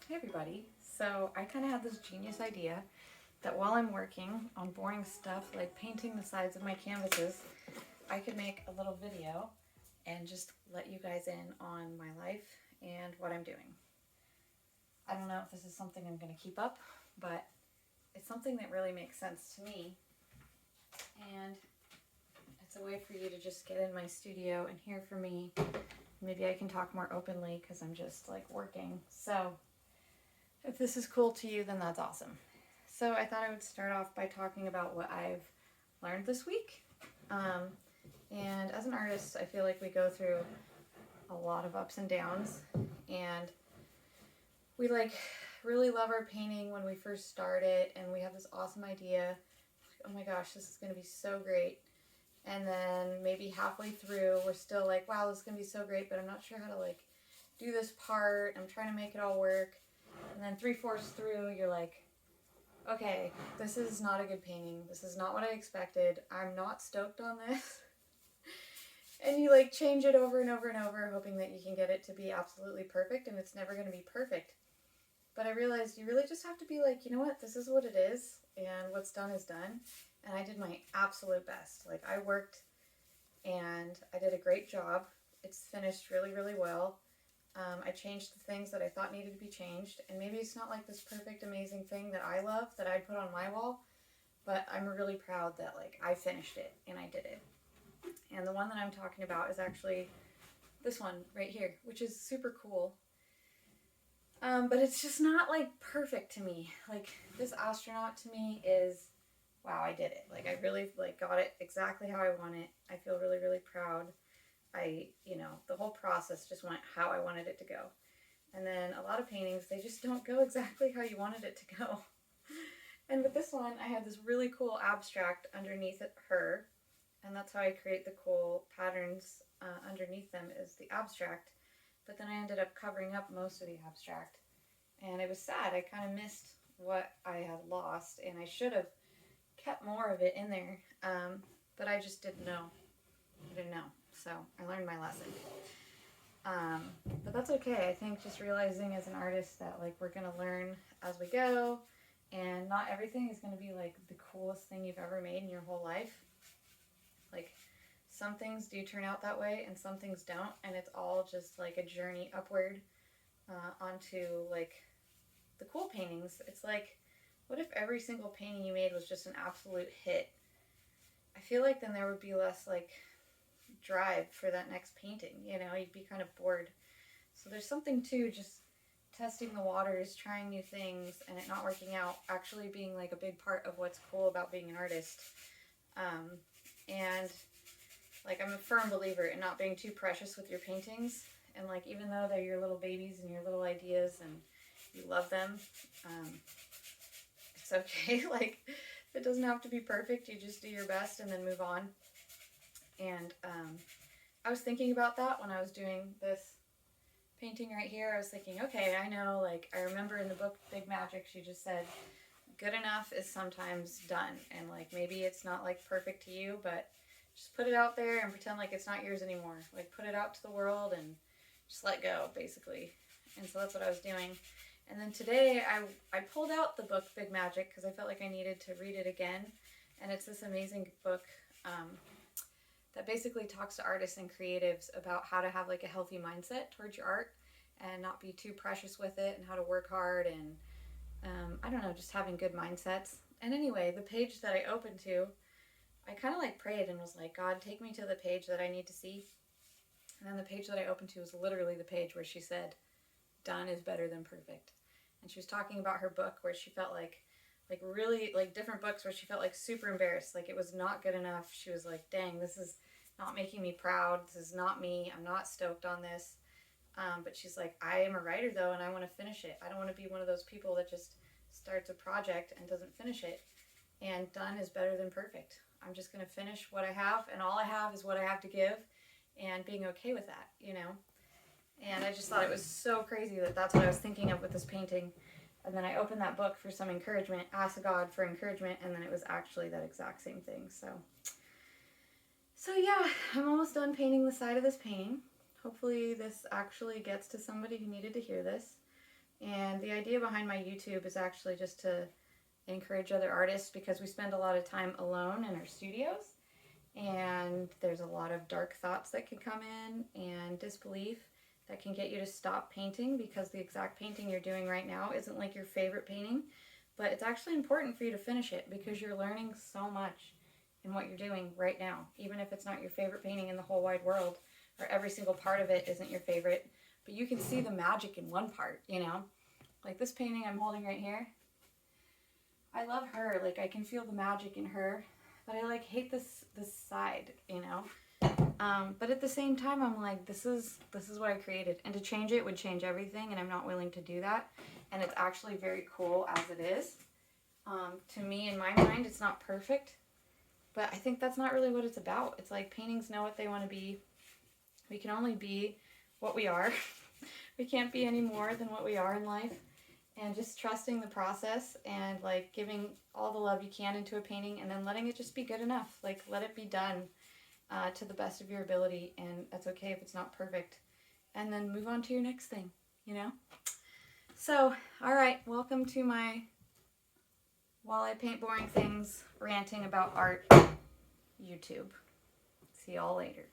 Hey everybody. So I kind of had this genius idea that while I'm working on boring stuff like painting the sides of my canvases, I could make a little video and just let you guys in on my life and what I'm doing. I don't know if this is something I'm going to keep up, but it's something that really makes sense to me, and it's a way for you to just get in my studio and hear from me. Maybe I can talk more openly because I'm just like working. So if this is cool to you, then that's awesome. So I thought I would start off by talking about what I've learned this week. And as an artist, I feel like we go through a lot of ups and downs, and we really love our painting when we first start it, and we have this awesome idea. Oh my gosh, this is going to be so great. And then maybe halfway through, we're still like, wow, this is going to be so great, but I'm not sure how to do this part. I'm trying to make it all work. And then 3/4 through, you're like, okay, this is not a good painting. This is not what I expected. I'm not stoked on this. And you change it over and over and over, hoping that you can get it to be absolutely perfect, and it's never going to be perfect. But I realized you really just have to be like, you know what, this is what it is, and what's done is done. And I did my absolute best. I worked and I did a great job. It's finished really, really well. I changed the things that I thought needed to be changed, and maybe it's not like this perfect, amazing thing that I love that I'd put on my wall, but I'm really proud that I finished it and I did it. And the one that I'm talking about is actually this one right here, which is super cool. But it's just not perfect to me. This astronaut to me is, wow, I did it. I really got it exactly how I want it. I feel really, really proud. The whole process just went how I wanted it to go. And then a lot of paintings, they just don't go exactly how you wanted it to go. And with this one, I had this really cool abstract underneath her, and that's how I create the cool patterns underneath them is the abstract. But then I ended up covering up most of the abstract, and it was sad. I kind of missed what I had lost, and I should have kept more of it in there, but I just didn't know. I didn't know, so I learned my lesson. But that's okay. I think just realizing as an artist that we're gonna learn as we go, and not everything is gonna be the coolest thing you've ever made in your whole life. Some things do turn out that way, and some things don't, and it's all just a journey upward onto the cool paintings. It's what if every single painting you made was just an absolute hit? I feel then there would be less drive for that next painting. You'd be kind of bored. So there's something to just testing the waters, trying new things, and it not working out actually being a big part of what's cool about being an artist. And I'm a firm believer in not being too precious with your paintings, and even though they're your little babies and your little ideas and you love them, it's okay. It doesn't have to be perfect. You just do your best and then move on. And I was thinking about that when I was doing this painting right here. I was thinking, okay, I know, I remember in the book Big Magic, she just said, good enough is sometimes done. And maybe it's not perfect to you, but just put it out there and pretend it's not yours anymore. Put it out to the world and just let go, basically. And so that's what I was doing. And then today I pulled out the book Big Magic because I felt I needed to read it again. And it's this amazing book that basically talks to artists and creatives about how to have a healthy mindset towards your art and not be too precious with it, and how to work hard, and I don't know, just having good mindsets. And anyway, the page that I opened to, I kind of prayed and was like, God, take me to the page that I need to see. And then the page that I opened to was literally the page where she said, done is better than perfect. And she was talking about her book where she felt really different books where she felt super embarrassed, it was not good enough. She was like, dang, this is not making me proud. This is not me. I'm not stoked on this. But she's like, I am a writer though, and I want to finish it. I don't want to be one of those people that just starts a project and doesn't finish it. And done is better than perfect. I'm just going to finish what I have, and all I have is what I have to give, and being okay with that, And I just thought it was so crazy that that's what I was thinking of with this painting. And then I opened that book for some encouragement, asked God for encouragement, and then it was actually that exact same thing. So yeah, I'm almost done painting the side of this painting. Hopefully this actually gets to somebody who needed to hear this. And the idea behind my YouTube is actually just to encourage other artists, because we spend a lot of time alone in our studios, and there's a lot of dark thoughts that can come in and disbelief that can get you to stop painting, because the exact painting you're doing right now isn't like your favorite painting, but it's actually important for you to finish it because you're learning so much in what you're doing right now, even if it's not your favorite painting in the whole wide world, or every single part of it isn't your favorite, but you can see the magic in one part, you know? Like this painting I'm holding right here, I love her, like I can feel the magic in her, but I like hate this side, you know? But at the same time, I'm like, this is what I created, and to change it would change everything, and I'm not willing to do that. And it's actually very cool as it is. To me, in my mind, it's not perfect, but I think that's not really what it's about. It's like paintings know what they want to be. We can only be what we are. We can't be any more than what we are in life. And just trusting the process and like giving all the love you can into a painting, and then letting it just be good enough. Like let it be done to the best of your ability, and that's okay if it's not perfect. And then move on to your next thing, you know? So, alright, welcome to my While I Paint Boring Things ranting about art YouTube. See y'all later.